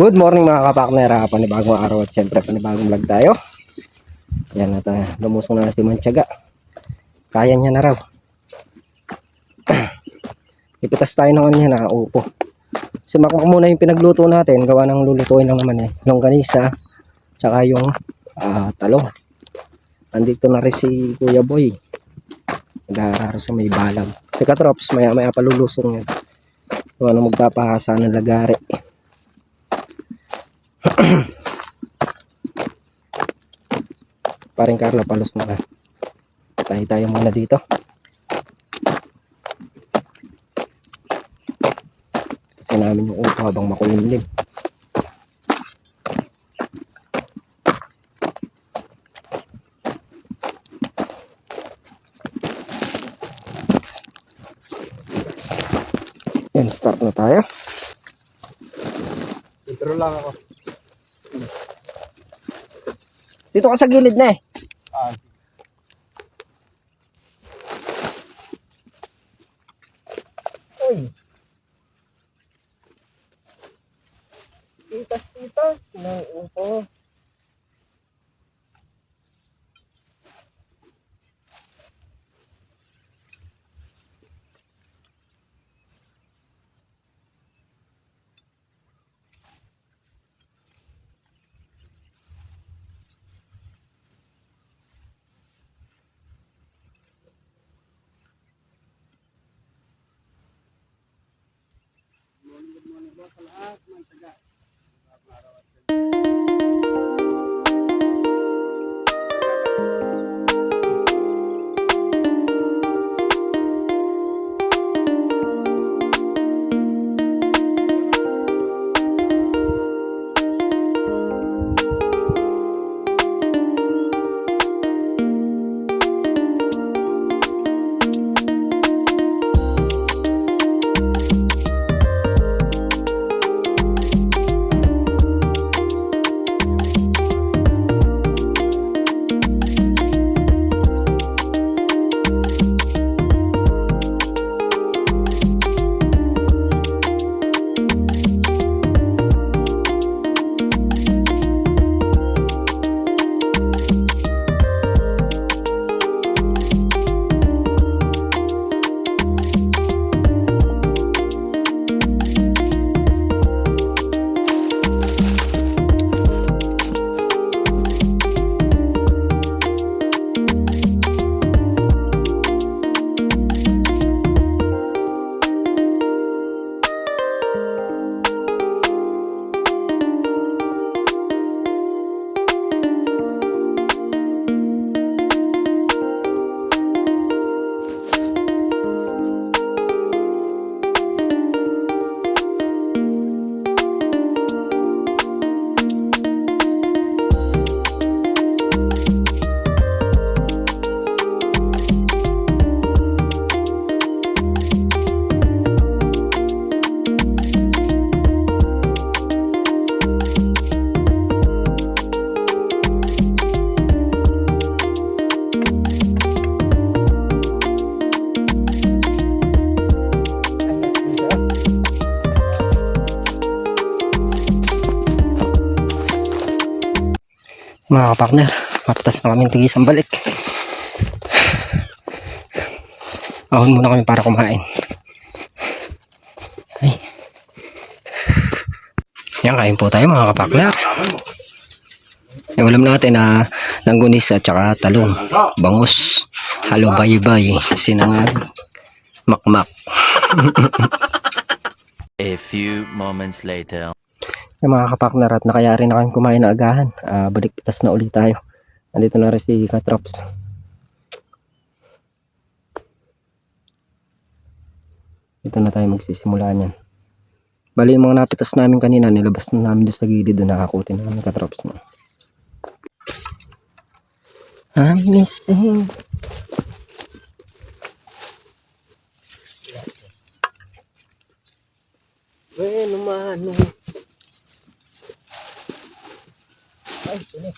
Good morning mga kapakner, panibagong araw at syempre panibagong vlog tayo. Yan at lumusong na si Mantiaga. Kaya niya na raw. Ipitas tayo ng niya na upo. Simakmak muna yung pinagluto natin, gawa ng lulutuin lang naman longganisa, tsaka yung talong. Andito na rin si Kuya Boy. Nag-aaral sa may balag. Si Katrops, maya maya palulusong yan. Gawa ng magpapahasa ng lagari. Paring Carla, palos muna. Tayo muna dito. Kasi namin yung upo habang makulimlim. Yan, start na tayo. Intro lang ako. Dito ka sa gilid na Uy. Titas ng upo. Sa lahat ng taga. Mga kapakner, mapitas na kami tigisang balik. Ahon muna kami para kumain. Ay. Yan, kain po tayo mga kapakner. Yung ulam natin na langgunis at saka talong, bangus, halo baybay, sinangag, makmak. A few moments later. Yung mga kapakner, at nakayari na kami kumain na agahan. Balik pitas na ulit tayo. Nandito na rin si Katrops. Dito na tayo magsisimula niyan. Bali yung mga napitas namin kanina, nilabas na namin doon sa gilid, doon nakakutin na kami Katrops. I'm missing. Bueno mano. Ay, tuloy.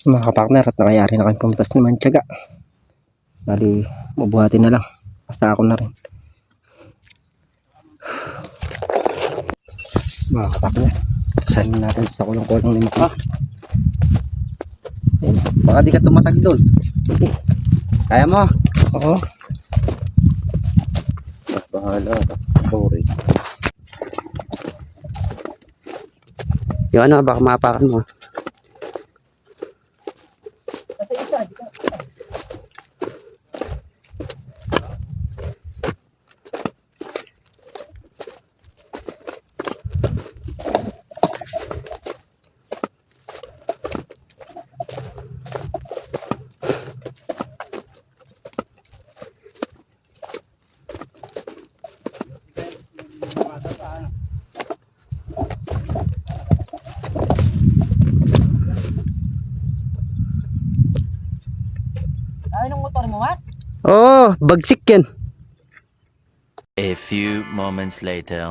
Mga kapartner, at nakayari na kayong pumuntas naman tiyaga. Bali, mabuhatin na lang. Basta ako na rin. Mga kapartner, pasanin natin sa kulong-kulong ni Maki. Baka di ka tumatag doon. Kaya mo? Oo. Bahala ka. Sorry. Yung ano, baka maapakan mo. Oo, bagsik yan. A few moments later.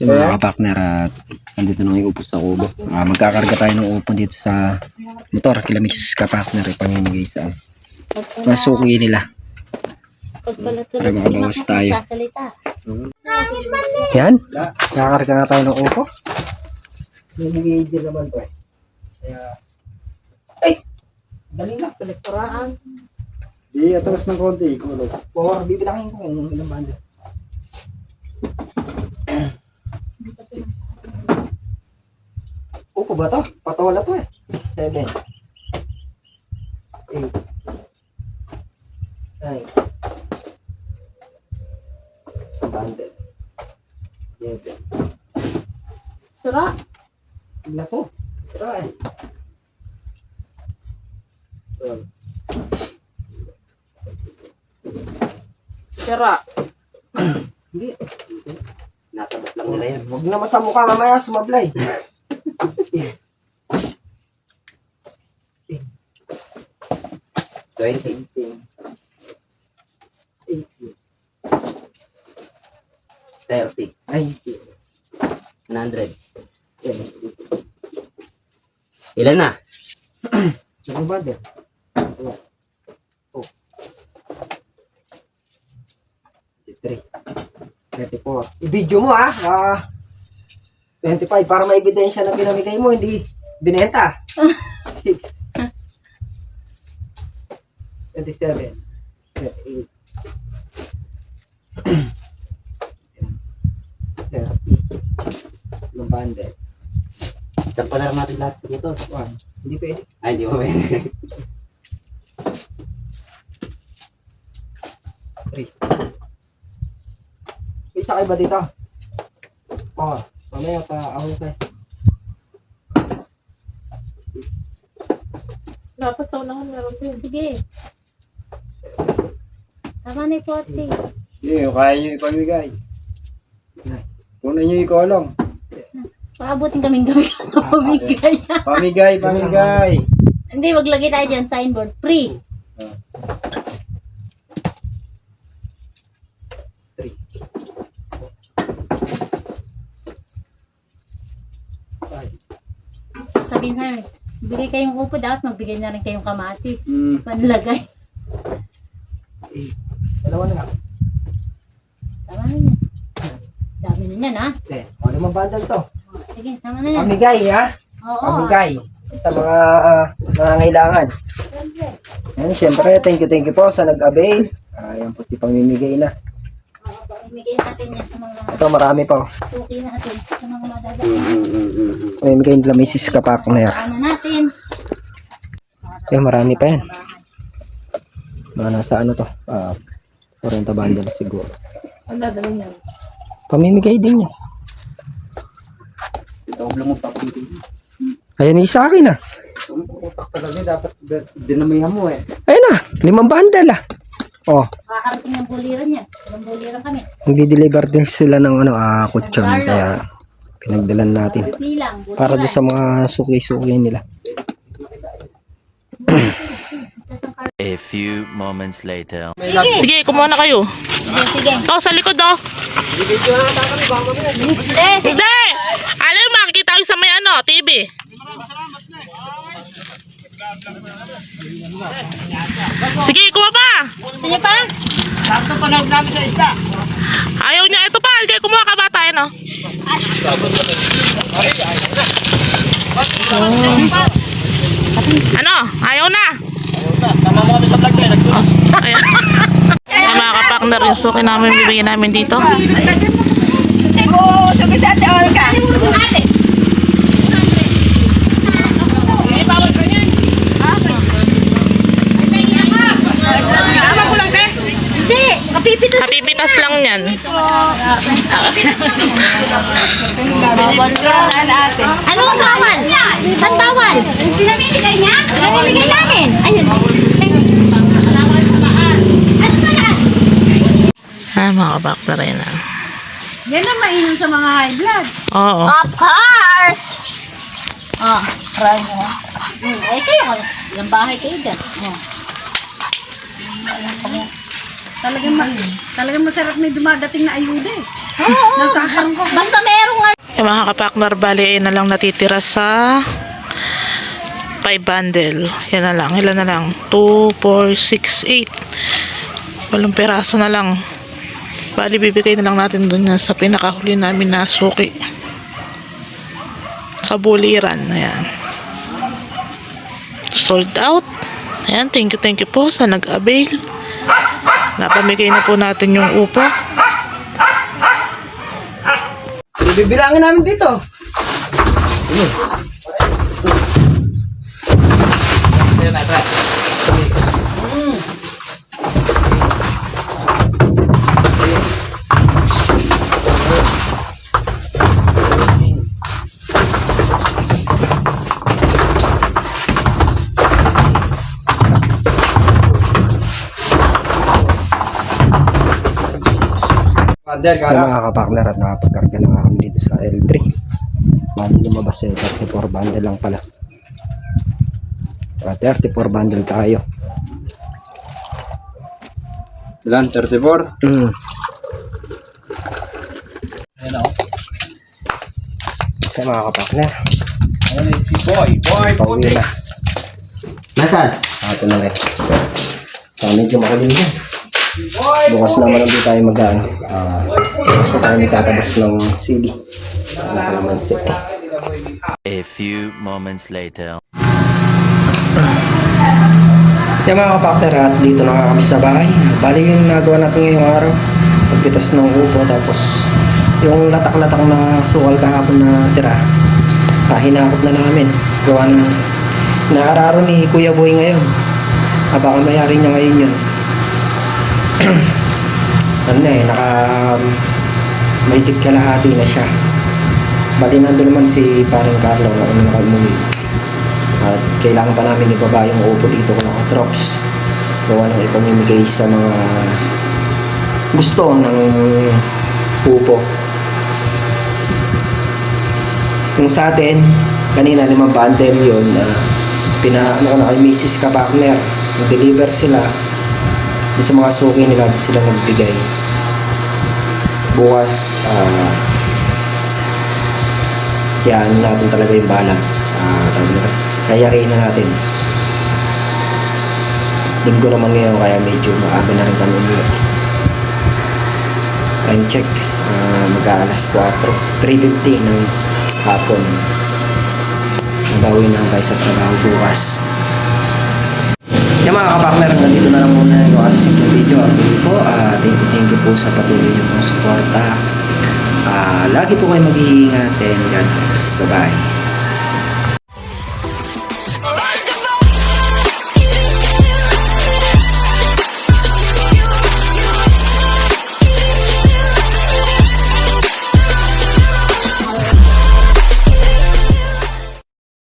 Yung mga kapartner, at nandito na yung upo sa kubo. Magkakarga tayo ng upo dito sa motor. Kilamix kapartner, ipamimigay sa masuki nila. Para makabawas tayo. Yan, kakarga na tayo ng upo. Mamimigay din naman to eh. Kaya, ay! Dali lang, kolektoraan. Di, atras ng konti. Kulog. Or, bibilangin ko kung ilang banda. 6. Upo ba to? Patola to eh. 7. 8. 9. 1 bundle. 11. Sira. Tignan to. Sira eh. 12. Sira. Hindi. Natabas lang nila yan. Huwag na masamukha mamaya sumablay. 20. 18. 30. 19. 100. 20. Ilan na? Ilang bundle? 2. 3. 34. I-video mo 25 para may ebidensya na pinamigay mo, hindi binenta. 6. 27. 28. 30. Ilang bundle? Tampa na natin lahat sa dito. 1. Hindi pwede. Ay, hindi mo pwede. 3. Isa kayo ba dito? 4. Mamaya pa ako kayo. 6. Dapat sa unahan meron din. Sige. 7. Tama na yung 40. Hindi, kaya nyo ipamigay. Kunin nyo ikolong. Paabutin kaming gabi. Pamigay. Pamigay, pamigay. Hindi, maglagay tayo dyan signboard. Free. 3. 5. Sabihin sa'yo, bigay kayong upo, dapat magbigay na rin kayong kamatis. Panlagay. 8. Dalawa na nga. Tama na yan. Dami na yan, ha? 10. O, 5 bundle to. Sige, tama na yan. Pamigay, ha? Oo. Pamigay. Sa mga nangangailangan. Yan, syempre, thank you po sa nag-avail. Yan po, pamimigay na. Oo, pamimigay natin yan sa mga Ito, marami pa. tuki natin. Sa mga madadaan. Pamimigay nila Mrs. Kapakner. Ano natin? Marami pa yan. Mga nasa ano to? 40 bundle siguro. Ang dadalhin yan. Pamimigay din yan. Ito, ulang mo papili. Ayan, isa akin ah. Utak talaga, dapat dinamihan mo eh. Ayan na, 5 bundle ah. Oh, Makakarating ng buliran yan. Walang buliran kami. nagdi-deliver din sila ng kutsyon. Kaya pinagdalan natin. Silang, buliran. Para doon sa mga suki-suki nila. A few moments later. Sige, kumuha na kayo. Sige, sige. Oh, sa likod oh. Hindi, Hindi! Alam mo, makikita ko sa may TV. Sige, kuha pa. Gusto niyo pa? Ayaw niya. Ito pa. Sige, kumuha ka bata. Ano? Ano? Ayaw na. Ayan. Ay, mga kapakner, yung suki namin bibigyan namin dito. Hindi, kapipitas. Kapipitas lang yan. Ano ang bawal? Saan bawal? Pinamimigay niya? Pinamimigay namin. Ayun. Ano pala? Ah, mga kapakner rin na. Yan ang mainom sa mga high blood. Oo. Of course! Oh, try mo. Ay kayo, ilang bahay kayo dyan. Oh. Talagang masarap may dumadating na ayuda eh. Oo, Nagkakaroon ko. basta merong nga. Yung mga kapakner, bali ay na lang natitira sa 5 bundle. Yan na lang. Ilan na lang? 2, 4, 6, 8. Walang peraso na lang. Bali, bibigay na lang natin dun yan sa pinakahuli namin na suki. Sa buliran. Ayan. Sold out. Ayan, thank you po sa nag-avail. Napamigay na po natin yung upo. Bibilangin namin dito. Padel, Yung kala. mga kapakner at nakapagkarga na nga kami dito sa L3. Bali lumabas eh, 34 bundle lang pala. 34 bundle tayo. Ilan? 34? Kaya mga kapakner, Boy, pauwi na. Nasaan? Ito na rin. So, medyo makalim yan. Bukas naman hindi tayo mag-ano. Bukas na tayo magtatabas ng CD. Ano pa naman si A few moments later. Yung mga kapakter, at dito na nga kami sa bahay. Bali yung nagawa natin ngayong araw. Pagpitas ng upo, tapos yung latak-latak na sukal kahapon na tira. Hinakot na namin. Gawa ng naararo ni Kuya Boy ngayon. Baka mayari niya ngayon yun. Ano na eh, mahigit kalahati na siya. Bali nandun naman si parang Carlo na nakumuwi. At kailangan pa namin ibaba yung upo dito kung naka-drops. Gawa ng ipamimigay sa mga gusto ng upo. Yung sa atin, kanina 5 bundle yun. Ano ko na kay Mrs. Kapakner. Nag-deliver sila. Doon sa mga suki nila, doon sila nagbigay. Bukas, yan natin talaga yung balag. Kayarin na natin. Linggo naman ngayon, kaya medyo maaga na rin kami ulit. Time check, mag-aalas 3:50 ng hapon. Nabawi na tayo sa trabaho bukas. Yung mga kapakmer, hanggang dito na lang muna yung ating simple video. Thank you po sa patuloy nyo pong suporta. Lagi po kayo mag-iingat and God bless. Bye-bye.